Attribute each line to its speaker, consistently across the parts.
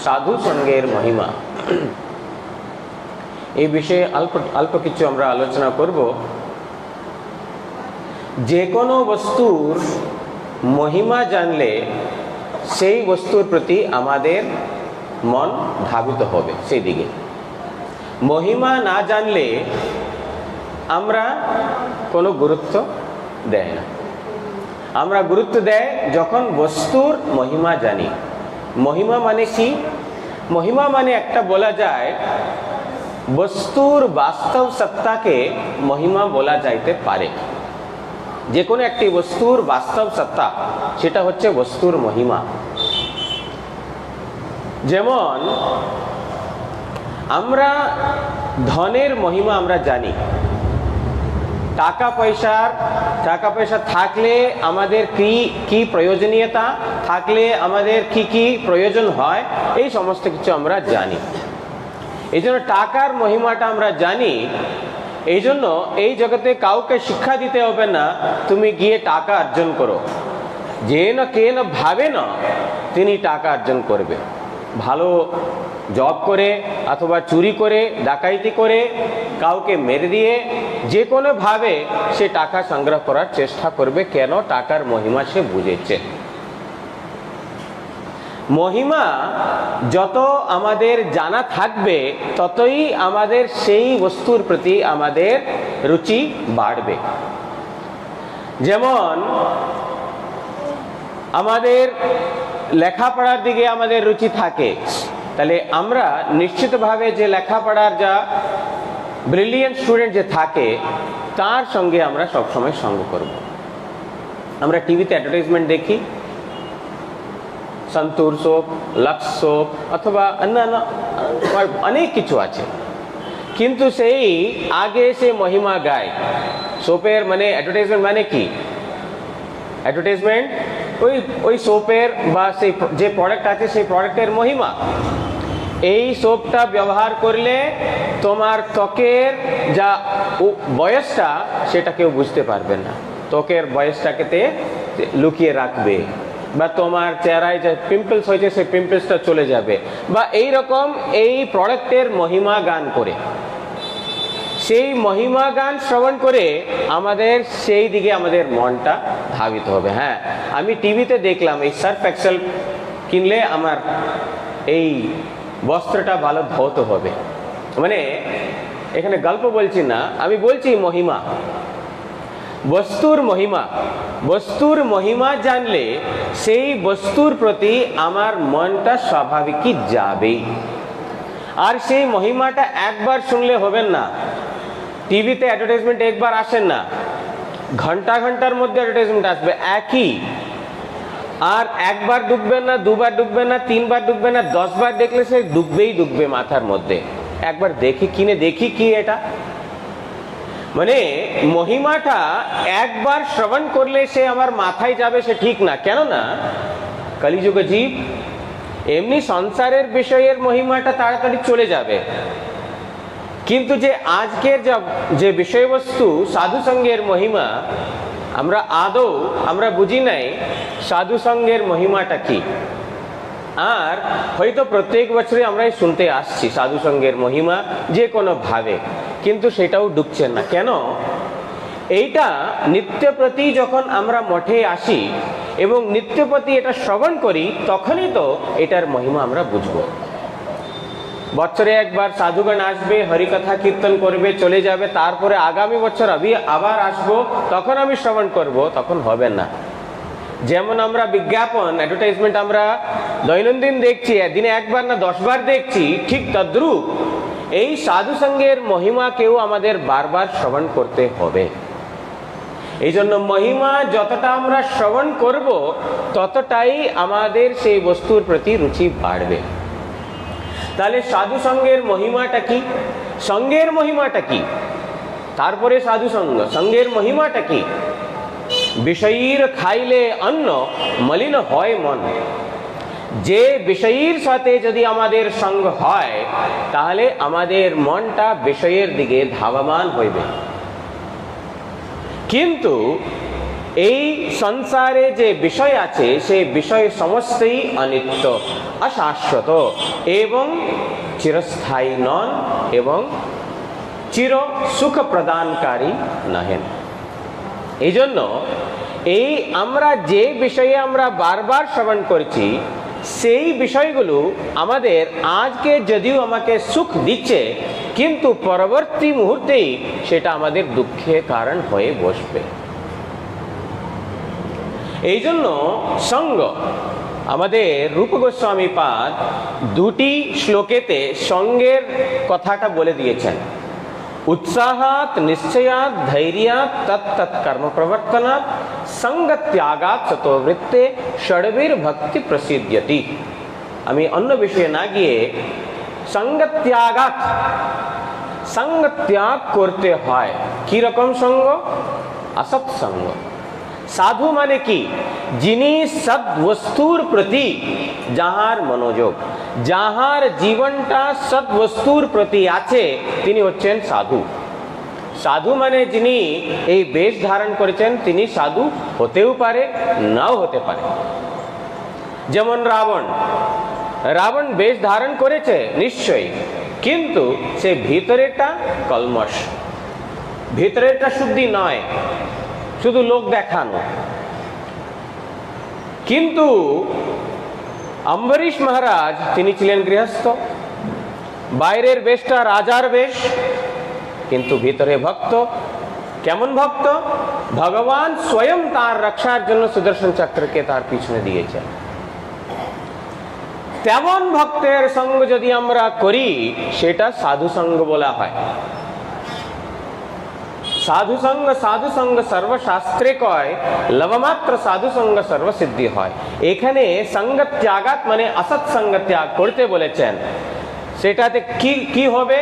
Speaker 1: সাধু সঙ্গের মহিমা এই বিষয়ে অল্প কিছু আমরা আলোচনা করব। যে কোনো বস্তুর মহিমা জানলে সেই বস্তুর প্রতি আমাদের মন ধাবিত হবে সেই দিকে। মহিমা না জানলে আমরা কোনো গুরুত্ব দেয় না। আমরা গুরুত্ব দেয় যখন বস্তুর মহিমা জানি। মহিমা মানে কি? মহিমা মানে একটা বলা যায় বস্তুর বাস্তব সত্তাকে মহিমা বলা যাইতে পারে। যে কোনো একটি বস্তুর বাস্তব সত্তা সেটা হচ্ছে বস্তুর মহিমা। যেমন আমরা ধনের মহিমা আমরা জানি। টাকা পয়সা থাকলে আমাদের কি প্রয়োজনীয়তা, থাকলে আমাদের কি প্রয়োজন হয়, এই সমস্ত কিছু আমরা জানি। এই জন্য টাকার মহিমাটা আমরা জানি। এই জন্য এই জগতে কাউকে শিক্ষা দিতে হবে না তুমি গিয়ে টাকা অর্জন করো। যে না কে না ভাবে না তিনি টাকা অর্জন করবে। ভালো জব করে অথবা চুরি করে, ডাকাইতি করে, কাউকে মেরে দিয়ে যে কোনো ভাবে সে টাকা সংগ্রহ করার চেষ্টা করবে। কেন? টাকার মহিমা সে বুঝেছে। মহিমা যত আমাদের জানা থাকবে ততই আমাদের সেই বস্তুর প্রতি আমাদের রুচি বাড়বে। যেমন আমাদের লেখাপড়ার দিকে আমাদের রুচি থাকে, তাহলে আমরা নিশ্চিতভাবে যে লেখাপড়ার যা ব্রিলিয়েন্ট স্টুডেন্ট যে থাকে তার সঙ্গে আমরা সবসময় সঙ্গ করব। আমরা টিভিতে অ্যাডভার্টাইজমেন্ট দেখি সন্তুর সোপ, লক্স সোপ অথবা অন্যান্য অনেক কিছু আছে, কিন্তু সেই আগে সে মহিমা গায়। সোপের মানে অ্যাডভার্টাইজমেন্ট মানে কি? অ্যাডভার্টাইজমেন্ট ওই সোপের বা সেই যে প্রোডাক্ট আছে সেই প্রোডাক্টের মহিমা। এই সোপটা ব্যবহার করলে তোমার ত্বকের যা বয়সটা সেটা কেউ বুঝতে পারবে না, ত্বকের বয়সটাকে লুকিয়ে রাখবে, বা তোমার চেহারায় যে পিম্পলস হয়েছে সেই পিম্পলসটা চলে যাবে, বা এই রকম এই প্রোডাক্টের মহিমা গান করে, সেই মহিমা গান শ্রবণ করে আমাদের সেই দিকে আমাদের মনটা ধাবিত হবে। হ্যাঁ, আমি টিভিতে দেখলাম এই সার্ফ এক্সেল কিনলে আমার এই বস্ত্রটা ভালো ধৌত হবে। মানে এখানে গল্প বলছি না, আমি বলছি মহিমা, বস্তুর মহিমা জানলে সেই বস্তুর প্রতি আমার মনটা স্বাভাবিকই যাবেই। আর সেই মহিমাটা একবার শুনলে হবে না। টিভিতে অ্যাডভার্টাইজমেন্ট একবার আসেন না, ঘন্টার মধ্যে অ্যাডভার্টাইজমেন্ট আসবে একই। আর একবার ডুববে না, দুবার ডুববে না, তিনবার ডুববে না, 10 বার দেখলে সে ডুববে মাথার মধ্যে। একবার কিনে দেখি কি এটা। মানে মহিমাটা একবার শ্রবণ করলে সে আমার মাথায় যাবে সে ঠিক না। কেননা কলিযুগ জীব, এমনি সংসারের বিষয়ের মহিমাটা তাড়াতাড়ি চলে যাবে, কিন্তু যে আজকের যে বিষয়বস্তু সাধু সঙ্গের মহিমা আমরা বুঝি নাই সাধু সঙ্গের মহিমাটা কি। আর হয়তো প্রত্যেক বছরে আমরাই শুনতে আসছি সাধু সঙ্গের মহিমা যে কোনো ভাবে, কিন্তু সেটাও ঢুকছে না। কেন? এইটা নিত্যপ্রতি যখন আমরা মঠে আসি এবং নিত্যপ্রতি এটা শ্রবণ করি তখনই তো এটার মহিমা আমরা বুঝবো। বছরে একবার সাধুগণ আসবে, হরিকথা কীর্তন করবে, চলে যাবে, তারপরে আগামী বছর আবার আসবো, তখন আমি শ্রবণ করব, তখন হবে না। যেমন আমরা বিজ্ঞাপন অ্যাডভার্টাইজমেন্ট আমরা দৈনন্দিন দেখছি, দিনে একবার না 10 বার দেখছি, ঠিক তদ্রূপ এই সাধু সঙ্গের মহিমাকেও আমাদের বারবার শ্রবণ করতে হবে। এই জন্য মহিমা যতটা আমরা শ্রবণ করব ততটাই আমাদের সেই বস্তুর প্রতি রুচি বাড়বে। তাহলে সাধু সঙ্গের মহিমাটা কি? সঙ্গের মহিমাটা কি? তারপরে সাধু সঙ্গের মহিমাটা কি? বিষয়ীর খাইলে অন্ন মলিন হয় মন। যে বিষয়ীর সাথে যদি আমাদের সঙ্গ হয় তাহলে আমাদের মনটা বিষয়ের দিকে ধাবমান হইবে। কিন্তু এই সংসারে যে বিষয় আছে সেই বিষয় সমস্তই অনিত্য, অশাশ্বত এবং চিরস্থায়ী নন এবং চির সুখ প্রদানকারী নহেন। এই জন্য এই আমরা যে বিষয়ে আমরা বারবার শ্রবণ করছি সেই বিষয়গুলো আমাদের আজকে যদিও আমাকে সুখ দিচ্ছে, কিন্তু পরবর্তী মুহূর্তেই সেটা আমাদের দুঃখের কারণ হয়ে বসবে। এই জন্য সঙ্গ, আমাদের রূপ গোস্বামী পাদ দুটি শ্লোকেতে সঙ্গের কথাটা বলে দিয়েছেন। उत्साहात निश्चयात धैर्यात तत्त कर्म प्रवर्तनात संग त्यागात सतोवृत्ते षड्वीर भक्ति प्रसिद्ध्यति। আমি অন্য বিষয়ে না গিয়ে संग त्यागात, संग त्याग করতে হয়। কি রকম সঙ্গ? असत संग। সাধু মানে কি? যিনি সৎ বস্তুর প্রতি যাহার মনোযোগ, যাহার জীবনটা সৎ বস্তুর প্রতি আছে, তিনি হচ্ছেন সাধু। সাধু মানে যিনি এই বেশ ধারণ করেছেন তিনি সাধু হতেও পারে, নাও হতে পারে। যেমন রাবণ, রাবণ বেশ ধারণ করেছে নিশ্চয়ই, কিন্তু সে ভিতরেরটা কলমশ, ভিতরেরটা শুদ্ধি নয়, শুধু লোক দেখানো। কিন্তু অম্বরীশ মহারাজ তিনি ছিলেন গৃহস্থ, বাইরের বেশটা রাজার বেশ, কিন্তু ভিতরে ভক্ত। কেমন ভক্ত? ভগবান স্বয়ং তার রক্ষার জন্য সুদর্শন চক্রকে তার পিছনে দিয়েছেন। তেমন ভক্তের সঙ্গ যদি আমরা করি সেটা সাধু সঙ্গ বলা হয়। সাধু সঙ্গ সর্বশাস্ত্রে কয়, লবমাত্র সাধু সঙ্গ সর্বসিদ্ধি হয়। এখানে সঙ্গ ত্যাগাত মানে অসৎ সঙ্গ ত্যাগ করতে বলেছেন। সেটাতে কি কি হবে?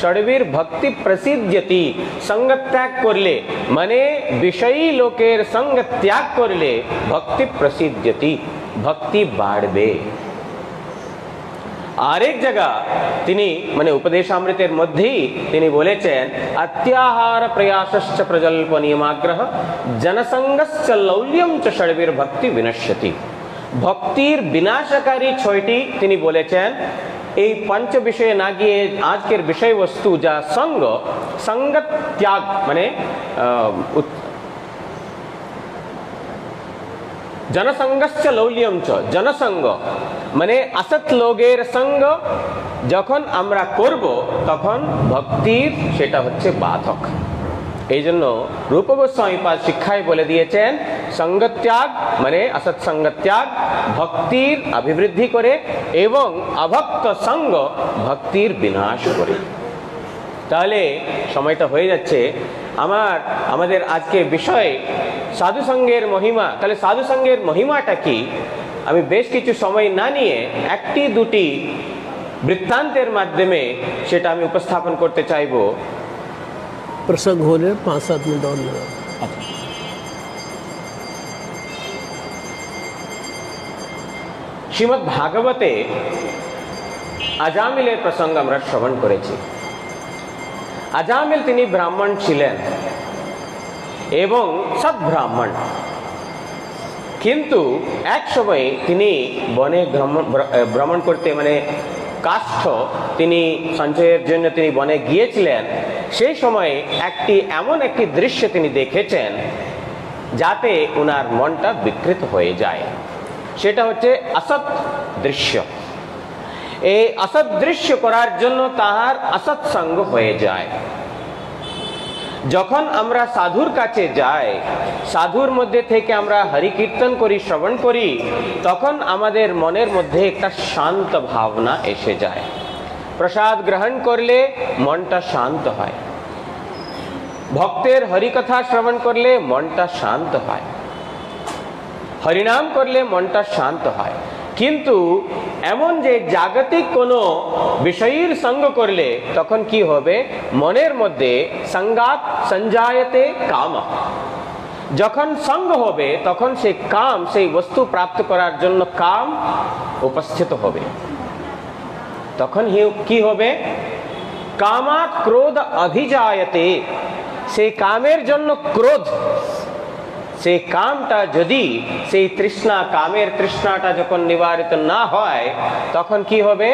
Speaker 1: ষড়বীর ভক্তি প্রসিদ্ধ্যতি। সঙ্গ ত্যাগ করলে মানে বিষয়ী লোকের সঙ্গ ত্যাগ করলে ভক্তি প্রসিদ্ধ্যতি, ভক্তি বাড়বে। আরেক জায়গা তিনি মানে উপদেশামৃতের মধ্যেই তিনি বলেছেন, অত্যাহার প্রয়াসশ্চ প্রজল্প নিয়মাগ্রহ জনসঙ্গশ্চ লৌল্যম চ ষড়বীর ভক্তি বিনশ্যতি। ভক্তির বিনাশকারী ছয়টি তিনি বলেছেন। এই পঞ্চ বিষয়ে না গিয়ে আজকের বিষয়বস্তু যা সঙ্গ, সঙ্গ ত্যাগ মানে জনসঙ্গশ্চ লৌল্যম চ, জনসঙ্গ মানে অসৎ লোকের সঙ্গ যখন আমরা করব তখন ভক্তির সেটা হচ্ছে বাধক। এই জন্য রূপ গোস্বামী পাদ শিক্ষায় বলে দিয়েছেন, সঙ্গ ত্যাগ মানে অসৎ সঙ্গ ত্যাগ ভক্তির অভিবৃদ্ধি করে এবং অভক্ত সঙ্গ ভক্তির বিনাশ করে। তাহলে সময়টা হয়ে যাচ্ছে। আমাদের আজকে বিষয় সাধু সঙ্গের মহিমা। তাহলে সাধু সঙ্গের মহিমাটা কি? আমি বেশ কিছু সময় না নিয়ে একটি দুটি বৃত্তান্তের মাধ্যমে সেটা আমি উপস্থাপন করতে চাইব।
Speaker 2: प्रसंग होने 5-7 मिनट और लगा।
Speaker 1: শ্রীমদ্ ভাগবতে আজামিলের প্রসঙ্গ আমরা শ্রবণ করেছি। আজামিল তিনি ব্রাহ্মণ ছিলেন এবং সৎ ব্রাহ্মণ, কিন্তু এক সময় তিনি বনে ভ্রমণ করতে মানে কাষ্ঠ তিনি সঞ্চয়ের জন্য তিনি বনে গিয়েছিলেন। সেই সময় এমন একটি দৃশ্য তিনি দেখেছেন যাতে ওনার মনটা বিকৃত হয়ে যায়। সেটা হচ্ছে অসৎ দৃশ্য। এই অসৎ দৃশ্য করার জন্য তাহার অসৎ সঙ্গ হয়ে যায়। যখন আমরা সাধুর কাছে যাই, সাধুর মধ্যে থেকে আমরা হরি কীর্তন করি, শ্রবণ করি, তখন আমাদের মনের মধ্যে একটা শান্ত ভাবনা এসে যায়। প্রসাদ গ্রহণ করলে মনটা শান্ত হয়, ভক্তের হরিকথা শ্রবণ করলে মনটা শান্ত হয়, হরিনাম করলে মনটা শান্ত হয়। কিন্তু এমন যে জাগতিক কোনো বিষয়ের সঙ্গ করলে তখন কি হবে? মনের মধ্যে সঙ্গাত সঞ্জায়তে কাম। যখন সঙ্গ হবে তখন সেই কাম, সেই বস্তু প্রাপ্ত করার জন্য কাম উপস্থিত হবে। তখন কি হবে? কামাত ক্রোধ অভিজায়তে। সেই কামের জন্য ক্রোধ, সেই কামটা যদি, সেই তৃষ্ণা, কামের তৃষ্ণাটা যখন নিবারিত না হয়, তখন কি হবে?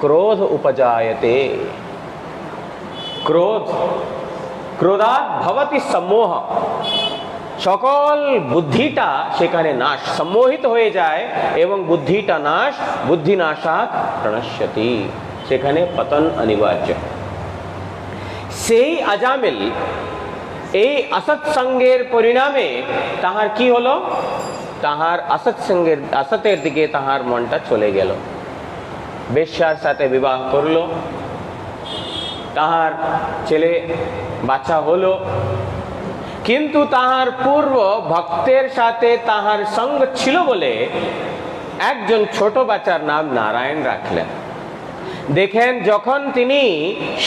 Speaker 1: ক্রোধ উপজায়তে। ক্রোধ, ক্রোধাৎ ভবতি সম্মোহ। সকল বুদ্ধিটা সেখানে নাশ, সম্মোহিত হয়ে যায় এবং বুদ্ধিটা নাশ, বুদ্ধি নাশাৎ প্রণশ্যতি, সেখানে পতন অনিবার্য। সেই আজামিল এই অসৎসঙ্গের পরিণামে তাহার কি হলো? তাহার অসতের দিকে তাহার মনটা চলে গেল, বেশ্যার সাথে বিবাহ করলো, তাহার ছেলে বাচ্চা হলো, কিন্তু তাহার পূর্ব ভক্তের সাথে তাহার সঙ্গ ছিল বলে একজন ছোট বাচ্চার নাম নারায়ণ রাখলেন। দেখেন, যখন তিনি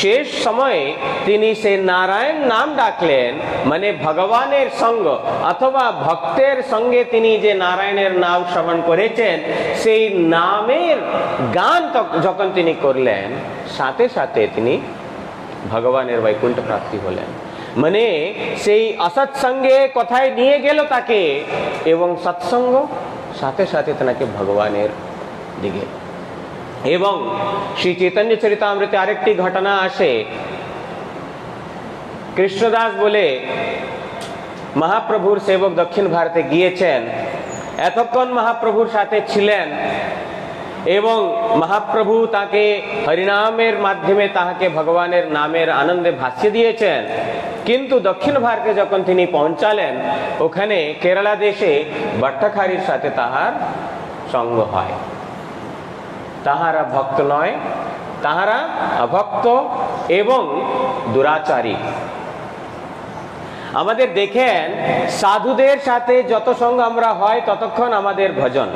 Speaker 1: শেষ সময়ে তিনি সেই নারায়ণ নাম ডাকলেন, মানে ভগবানের সঙ্গ অথবা ভক্তের সঙ্গে তিনি যে নারায়ণের নাম শ্রবণ করেছেন, সেই নামের গান যখন তিনি করলেন, সাথে সাথে তিনি ভগবানের বৈকুণ্ঠ প্রাপ্তি হলেন। মানে সেই অসৎসঙ্গে কোথায় নিয়ে গেল তাকে, এবং সৎসঙ্গ সাথে সাথে তাকে ভগবানের দিকে। এবং শ্রী চৈতন্য চরিতামৃতে আরেকটি ঘটনা আসে। কৃষ্ণদাস বলে মহাপ্রভুর সেবক দক্ষিণ ভারতে গিয়েছেন, এতক্ষণ মহাপ্রভুর সাথে ছিলেন এবং মহাপ্রভু তাকে হরিনামের মাধ্যমে তাহাকে ভগবানের নামের আনন্দে ভাসিয়ে দিয়েছেন। কিন্তু দক্ষিণ ভারতে যখন তিনি পৌঁছালেন, ওখানে কেরালা দেশে ভট্টাখারীর সাথে তাহার সঙ্গ হয়। তাহারা ভক্ত নয়, তাহারা অভক্ত এবং দুরাচারী। আমাদের দেখেন, সাধুদের সাথে যত সঙ্গ আমরা হয় ততক্ষণ আমাদের ভজন।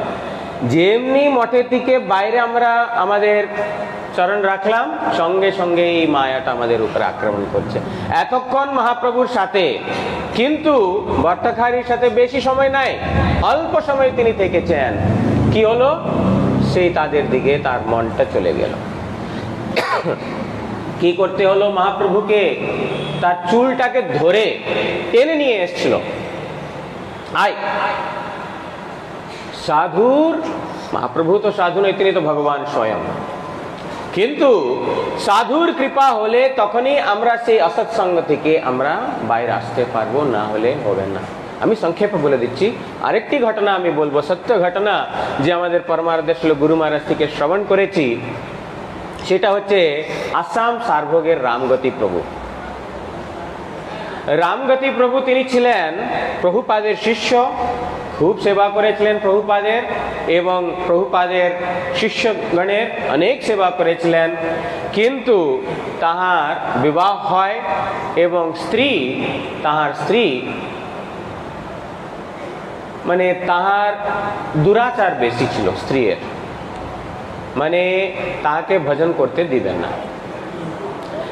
Speaker 1: যেমনি মঠের থেকে বাইরে আমরা আমাদের চরণ রাখলাম, সঙ্গে সঙ্গে এই মায়াটা আমাদের উপরে আক্রমণ করছে। এতক্ষণ মহাপ্রভুর সাথে, কিন্তু ভট্টাখারীর সাথে বেশি সময় নাই, অল্প সময় তিনি থেকেছেন। কি হলো? সেই তাদের দিকে তার মনটা চলে গেল। কি করতে হলো? মহাপ্রভুকে তার চুলটাকে ধরে টেনে নিয়ে এসছিল। আয় সাধুর, মহাপ্রভু তো সাধু নয়, তিনি তো ভগবান স্বয়ং। কিন্তু সাধুর কৃপা হলে তখনই আমরা সেই অসৎসঙ্গ থেকে আমরা বাইরে আসতে পারবো, না হলে হবে না। আমি সংক্ষেপে বলে দিচ্ছি। আরেকটি ঘটনা আমি বলবো, সত্য ঘটনা, যে আমাদের পরমারাধ্য গুরু মহারাজ থেকে শ্রবণ করেছি। সেটা হচ্ছে আসাম সারভোগের রামগতি প্রভু। রামগতি প্রভু তিনি ছিলেন প্রভুপাদের শিষ্য, খুব সেবা করেছিলেন প্রভুপাদের এবং প্রভুপাদের শিষ্যগণের অনেক সেবা করেছিলেন। কিন্তু তাহার বিবাহ হয় এবং তাহার স্ত্রী মানে তাহার দুরাচার বেশি ছিল স্ত্রীর, মানে তাহাকে ভজন করতে দিবেন না।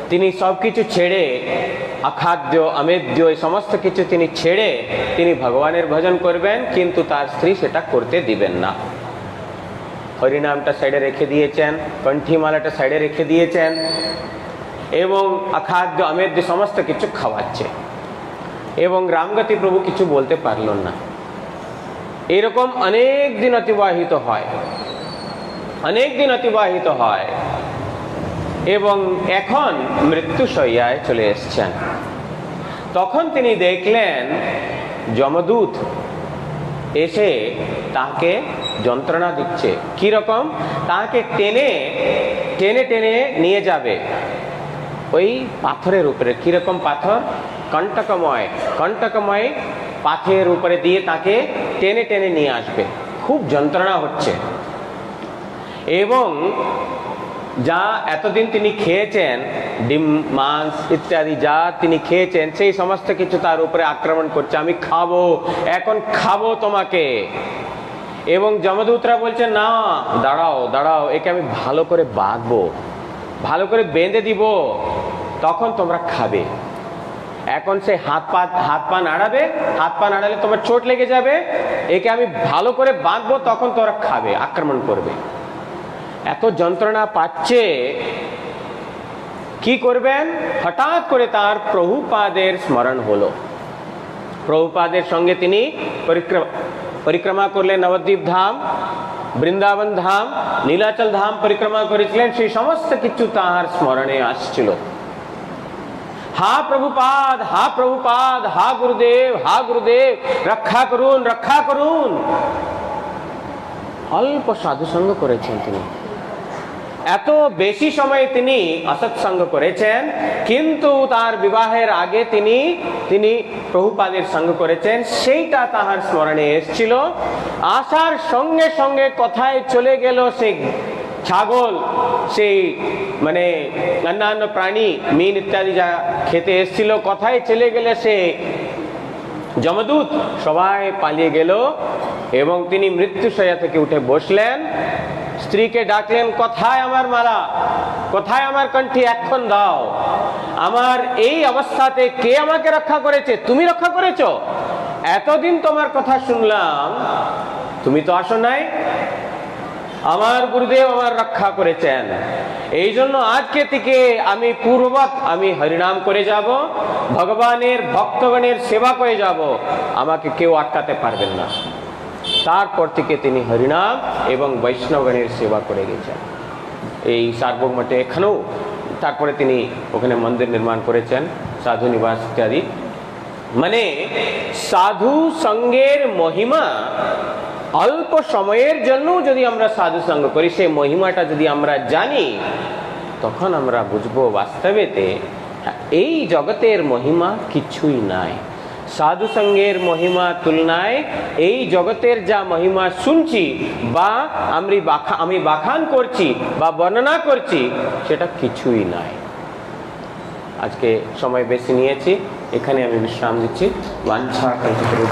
Speaker 1: তিনি সবকিছু ছেড়ে, অখাদ্য অমেদ্য এই সমস্ত কিছু তিনি ছেড়ে তিনি ভগবানের ভজন করবেন, কিন্তু তার স্ত্রী সেটা করতে দিবেন না। হরিনামটা সাইডে রেখে দিয়েছেন, কণ্ঠীমালাটা সাইডে রেখে দিয়েছেন এবং অখাদ্য অমেদ্য সমস্ত কিছু খাওয়াচ্ছে। এবং রামগতি প্রভু কিছু বলতে পারলেন না। এরকম অনেক দিন অতিবাহিত হয়, এবং এখন মৃত্যুশয্যায় চলে এসছেন। তখন তিনি দেখলেন যমদূত এসে তাকে যন্ত্রণা দিচ্ছে। কি রকম? তাকে টেনে টেনে টেনে নিয়ে যাবে ওই পাথরের উপরে। কিরকম পাথর? কণ্টকময় পাথরের উপরে দিয়ে তাকে টেনে টেনে নিয়ে আসবে। খুব যন্ত্রণা হচ্ছে। এবং যা এতদিন তিনি খেয়েছেন, ডিম মাংস ইত্যাদি যা তিনি খেয়েছেন, সেই সমস্ত কিছু তার উপরে আক্রমণ করছে। আমি খাবো, এখন খাবো তোমাকে। এবং যমদূতরা বলছে, না দাঁড়াও, একে আমি ভালো করে বাঁধবো, ভালো করে বেঁধে দিব, তখন তোমরা খাবে। এখন সে হাত পা নাড়াবে, হাত পা নাড়ালে তোমার চোট লেগে যাবে, একে আমি ভালো করে বাঁধবো, তখন তোমরা খাবে, আক্রমণ করবে। এত যন্ত্রণা পাচ্ছে, কি করবেন? হঠাৎ করে তার প্রভুপাদের স্মরণ হলো। প্রভুপাদের সঙ্গে তিনি পরিক্রমা করলেন, নবদ্বীপ ধাম, বৃন্দাবন ধাম, নীলাচল ধাম পরিক্রমা করেছিলেন। সেই সমস্ত কিছু তাহার স্মরণে আসছিল। হা প্রভুপাদ, হা প্রভুপাদ, হা গুরুদেব, হা গুরুদেব, রক্ষা করুন, রক্ষা করুন। অল্প সাধুসঙ্গ করেছেন তিনি, এত বেশি সময় তিনি অসৎসঙ্গ করেছেন, কিন্তু তার বিবাহের আগে তিনি প্রভুপাদের সঙ্গ করেছেন, সেইটা তাহার স্মরণে এসেছিল। আসার সঙ্গে সঙ্গে কোথায় চলে গেল সেই ছাগল, সেই মানে অন্যান্য প্রাণী, মিন ইত্যাদি যা খেতে এসেছিল, কোথায় চলে গেলে সে যমদূত, সবাই পালিয়ে গেল এবং তিনি মৃত্যুশয্যা থেকে উঠে বসলেন। স্ত্রীকে ডাকলেন, কোথায় আমার মালা, কোথায় আমার কণ্ঠী, এখন দাও। আমার এই অবস্থাতে কে আমাকে রক্ষা করেছে? তুমি রক্ষা করেছো। এতদিন তোমার কথা শুনলাম, তুমি তো আসো নাই। আমার গুরুদেব আমার রক্ষা করেছেন, এই জন্য আজকে থেকে আমি পূর্ববৎ আমি হরিনাম করে যাব, ভগবানের ভক্তগণের সেবা করে যাব, আমাকে কেউ আটকাতে পারবেন না। তারপর থেকে তিনি হরিনাম এবং বৈষ্ণবগণের সেবা করে গেছেন এই সার্বভৌম মঠে এখানেও। তারপরে তিনি ওখানে মন্দির নির্মাণ করেছেন, সাধু নিবাস ইত্যাদি। মানে সাধু সঙ্গের মহিমা, অল্প সময়ের জন্য যদি আমরা সাধু সঙ্গ করি, সেই মহিমাটা যদি আমরা জানি, তখন আমরা বুঝবো বাস্তবেতে এই জগতের মহিমা কিছুই নাই। সাধু সঙ্গের মহিমা তুলনায় এই জগতের যা মহিমা শুনছি বা আমি বাখান করছি বা বর্ণনা করছি, সেটা কিছুই নাই। আজকে সময় বেশি নিয়েছি, এখানে আমি বিশ্রাম দিচ্ছি। বাঞ্ছা কল্পতরু